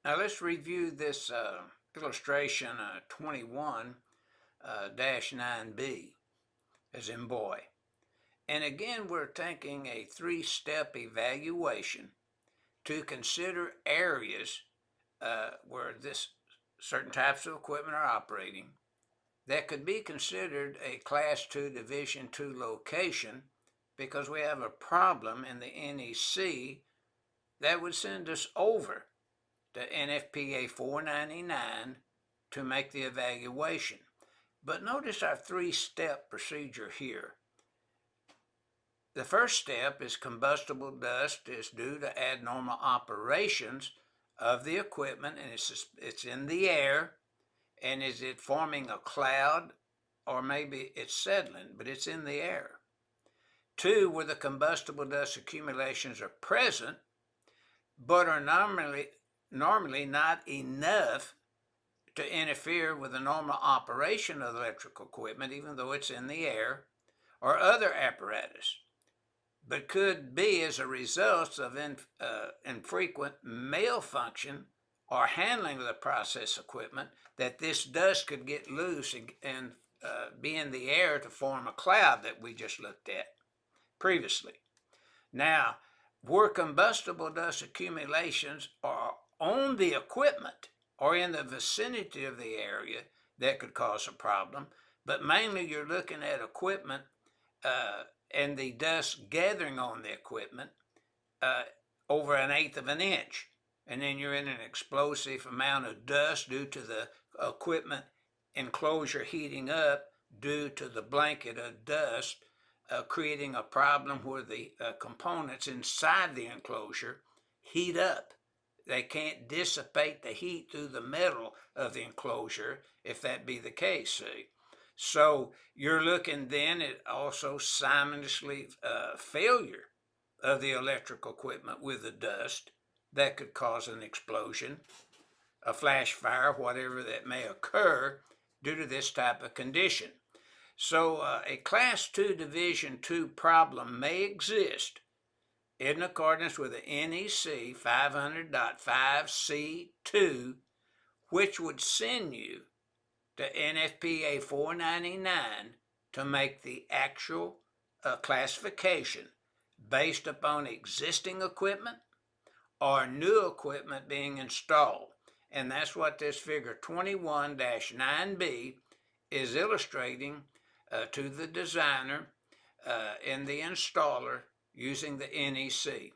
Now let's review this illustration 21-9B, as in boy. And again, we're taking a three-step evaluation to consider areas where this certain types of equipment are operating that could be considered a Class 2 Division 2 location because we have a problem in the NEC that would send us over to NFPA 499 to make the evaluation. But notice our three-step procedure here. The first step is combustible dust is due to abnormal operations of the equipment, and it's in the air. And is it forming a cloud, or maybe it's settling, but it's in the air? Two, where the combustible dust accumulations are present, but are normally not enough to interfere with the normal operation of the electrical equipment, even though it's in the air, or other apparatus, but could be as a result of infrequent malfunction or handling of the process equipment, that this dust could get loose and be in the air to form a cloud that we just looked at previously. Now, where combustible dust accumulations are on the equipment or in the vicinity of the area, that could cause a problem, but mainly you're looking at equipment and the dust gathering on the equipment over 1/8 of an inch. And then you're in an explosive amount of dust due to the equipment enclosure heating up due to the blanket of dust creating a problem where the components inside the enclosure heat up. They can't dissipate the heat through the metal of the enclosure if that be the case, see. So you're looking then at also simultaneously failure of the electrical equipment with the dust that could cause an explosion, a flash fire, whatever that may occur due to this type of condition. So a Class 2 Division 2 problem may exist in accordance with the NEC 500.5C2, which would send you to NFPA 499 to make the actual classification based upon existing equipment or new equipment being installed. And that's what this figure 21-9B is illustrating to the designer and the installer using the NEC.